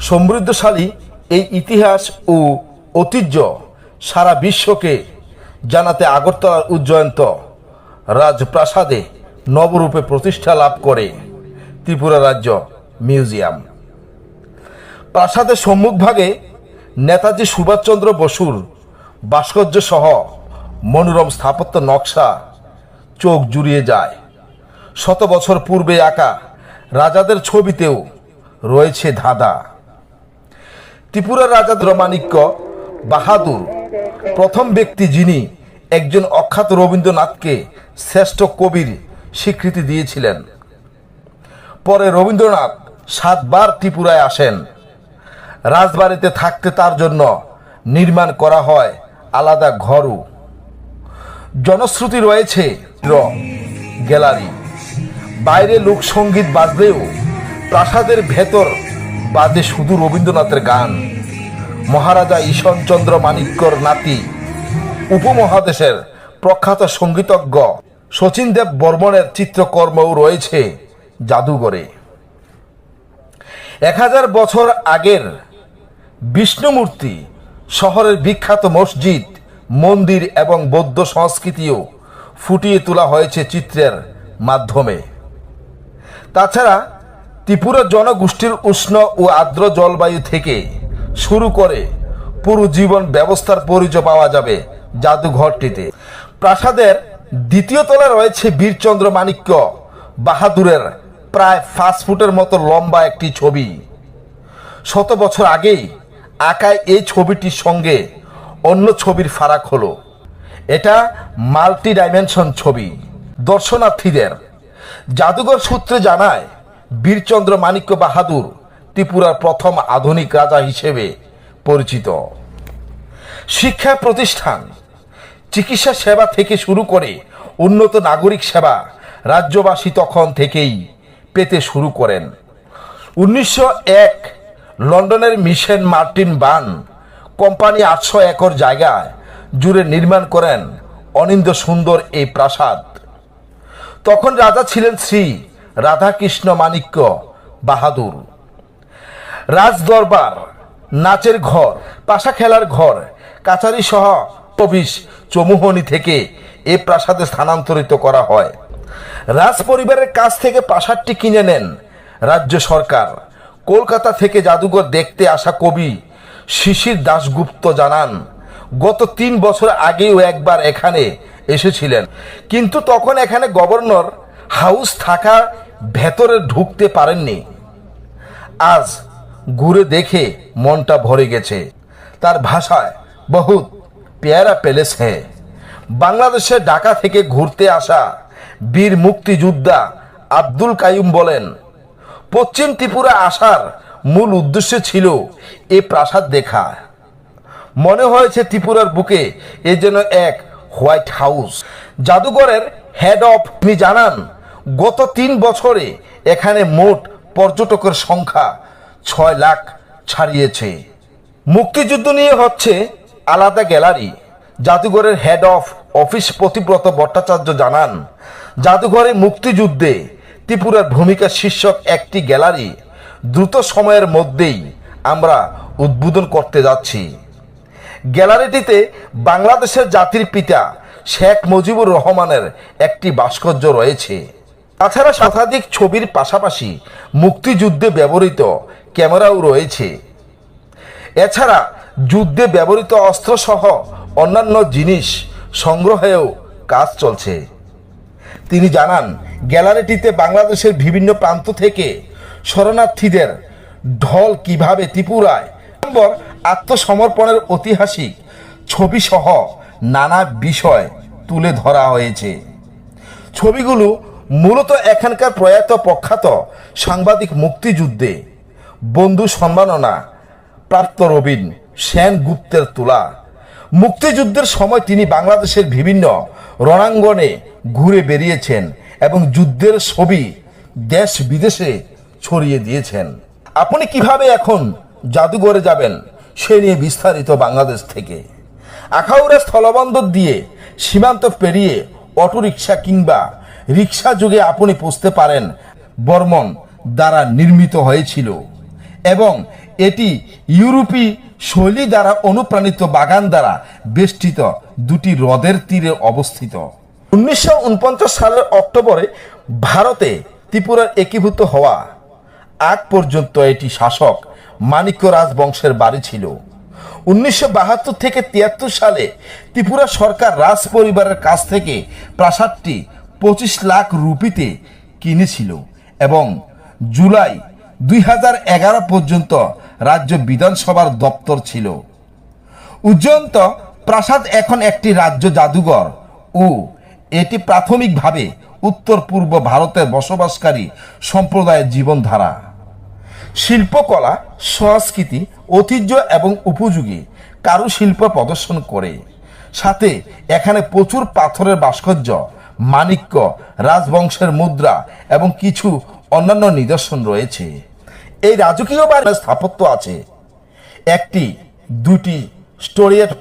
সমৃদ্ধশালী এই ইতিহাস ও ঐতিহ্য সারা বিশ্বকে জানাতে আগরতলার উজ্জয়ন্ত রাজপ্রাসাদে নবরূপে প্রতিষ্ঠা লাভ করে ত্রিপুরা রাজ্য মিউজিয়াম। প্রাসাদের সম্মুখভাগে নেতাজি সুভাষচন্দ্র বসুর ভাস্কর্য সহ মনোরম স্থাপত্য নকশা চোখ জুড়িয়ে যায়। শত বছর পূর্বে আঁকা রাজাদের ছবিতেও রয়েছে ধাঁধা। ত্রিপুরার রাজা রমানিক্য বাহাদুর প্রথম ব্যক্তি যিনি একজন অখ্যাত রবীন্দ্রনাথকে শ্রেষ্ঠ কবির স্বীকৃতি দিয়েছিলেন। পরে রবীন্দ্রনাথ 7 বার ত্রিপুরায় আসেন। রাজবাড়িতে থাকতে তার জন্য নির্মাণ করা হয় আলাদা ঘরও। জনশ্রুতি রয়েছে গ্যালারি, বাইরে লোকসঙ্গীত বাজলেও প্রাসাদের ভেতর বাজে শুধু রবীন্দ্রনাথের গান। মহারাজা ঈশনচন্দ্র মানিক্যর নাতি উপমহাদেশের প্রখ্যাত সঙ্গীতজ্ঞ শচীন দেব বর্মনের চিত্রকর্মও রয়েছে জাদুঘরে। 1000 বছর আগের বিষ্ণুমূর্তি, শহরের বিখ্যাত মসজিদ, মন্দির এবং বৌদ্ধ সংস্কৃতিও ফুটিয়ে তোলা হয়েছে চিত্রের মাধ্যমে। তাছাড়া ত্রিপুরা জনগোষ্ঠীর উষ্ণ ও আর্দ্র জলবায়ু থেকে শুরু করে পুরো জীবন ব্যবস্থার পরিচয় পাওয়া যাবে জাদুঘরটিতে। প্রাসাদের দ্বিতীয় তলায় রয়েছে বীরচন্দ্র মানিক্য বাহাদুরের প্রায় 5 ফুটের মতো লম্বা একটি ছবি। 100 বছর আগেই আঁকায় এই ছবিটির সঙ্গে অন্য ছবির ফারাক হলো এটা মাল্টি ডাইমেনশন ছবি। দর্শনার্থীদের জাদুঘর সূত্রে জানায় বীরচন্দ্র মানিক্য বাহাদুর ত্রিপুরার প্রথম আধুনিক রাজা হিসেবে পরিচিত। শিক্ষা প্রতিষ্ঠান, চিকিৎসা সেবা থেকে শুরু করে উন্নত নাগরিক সেবা রাজ্যবাসী তখন থেকেই পেতে শুরু করেন। 1901 লন্ডনের মিশেন মার্টিন বান কোম্পানি 800 একর জায়গায় জুড়ে নির্মাণ করেন অনিন্দ্য সুন্দর এই প্রাসাদ। তখন রাজা ছিলেন শ্রী রাধাকৃষ্ণ মানিক্য বাহাদুর। রাজদরবার, নাচের ঘর, পাশা খেলার ঘর, কাছারি সহ 24 চৌমুহনী থেকে এ প্রাসাদে স্থানান্তরিত করা হয়। রাজ পরিবারের কাছ থেকে প্রাসাদটি কিনে নেন রাজ্য সরকার। কলকাতা থেকে জাদুঘর দেখতে আসা কবি শিশির দাশগুপ্ত জানান, গত 3 বছর আগেও একবার এখানে এসেছিলেন, কিন্তু তখন এখানে গভর্নর হাউস থাকা ভেতরে ঢুকতে পারেননি। আজ ঘুরে দেখে মনটা ভরে গেছে। তার ভাষায় বহুত প্যারা প্যালেস হ্যাঁ। বাংলাদেশের ঢাকা থেকে ঘুরতে আসা বীর মুক্তিযোদ্ধা আব্দুল কাইয়ুম বলেন, পশ্চিম ত্রিপুরা আসার মূল উদ্দেশ্য ছিল এ প্রাসাদ দেখা। মনে হয়েছে ত্রিপুরার বুকে এ যেন এক হোয়াইট হাউস। জাদুঘরের হেড অফ তিনি জানান, গত 3 বছরে এখানে মোট পর্যটকের সংখ্যা 6 লাখ ছাড়িয়েছে। মুক্তিযুদ্ধ নিয়ে হচ্ছে আলাদা গ্যালারি। জাদুঘরের হেড অফ অফিস প্রতিব্রত ভট্টাচার্য জানান, জাদুঘরে মুক্তিযুদ্ধে ত্রিপুরার ভূমিকা শীর্ষক একটি গ্যালারি দ্রুত সময়ের মধ্যেই আমরা উদ্বোধন করতে যাচ্ছি। গ্যালারিটিতে বাংলাদেশের জাতির পিতা শেখ মুজিবুর রহমানের একটি ভাস্কর্য রয়েছে। তাছাড়া শতাধিক ছবির পাশাপাশি মুক্তিযুদ্ধে ব্যবহৃত ক্যামেরাও রয়েছে। এছাড়া যুদ্ধে ব্যবহৃত অস্ত্রসহ অন্যান্য জিনিস সংগ্রহেও কাজ চলছে। তিনি জানান, গ্যালারিটিতে বাংলাদেশের বিভিন্ন প্রান্ত থেকে শরণার্থীদের ঢল কিভাবে ত্রিপুরায় আত্মসমর্পণের ঐতিহাসিক ছবি সহ নানা বিষয় তুলে ধরা হয়েছে। ছবিগুলো মূলত এখানকার প্রয়াত প্রখ্যাত সাংবাদিক মুক্তিযুদ্ধে বন্ধু সম্মাননা প্রাপ্ত রবীন সেনগুপ্তের তোলা। মুক্তিযুদ্ধের সময় তিনি বাংলাদেশের বিভিন্ন রণাঙ্গনে ঘুরে বেরিয়েছেন এবং যুদ্ধের ছবি দেশ বিদেশে ছড়িয়ে দিয়েছেন। আপনি কিভাবে এখন জাদুঘরে যাবেন সে নিয়ে বিস্তারিত বাংলাদেশ থেকে। আখাউড়া স্থলবন্দর দিয়ে সীমান্ত পেরিয়ে অটোরিকশা কিংবা রিক্সা যুগে আপনি পৌঁছতে পারেন বর্মন দ্বারা নির্মিত হয়েছিল এবং এটি ইউরোপী শৈলী দ্বারা অনুপ্রাণিত বাগান দ্বারা বেষ্টিত দুটি হ্রদের তীরে অবস্থিত। 1949 সালের অক্টোবরে ভারতে ত্রিপুরার একীভূত হওয়া আগ পর্যন্ত এটি শাসক মাণিক্য রাজবংশের বাড়ি ছিল। 1972 থেকে 73 সালে ত্রিপুরা সরকার রাজ পরিবারের কাছ থেকে প্রাসাদটি 25 লাখ রুপিতে কিনেছিল এবং জুলাই 2011 পর্যন্ত রাজ্য বিধানসভার দপ্তর ছিল। উজ্জয়ন্ত প্রাসাদ এখন একটি রাজ্য জাদুঘর ও এটি প্রাথমিকভাবে উত্তর পূর্ব ভারতের বসবাসকারী সম্প্রদায়ের জীবনধারা, শিল্পকলা, সংস্কৃতি, ঐতিহ্য এবং উপযোগী কারুশিল্প প্রদর্শন করে। সাথে এখানে প্রচুর পাথরের ভাস্কর্য, মাণিক্য রাজবংশের মুদ্রা এবং কিছু অন্যান্য নিদর্শন রয়েছে। এই রাজকীয় বাড়ির স্থাপত্য আছে একটি দুটি স্টোরিয়েট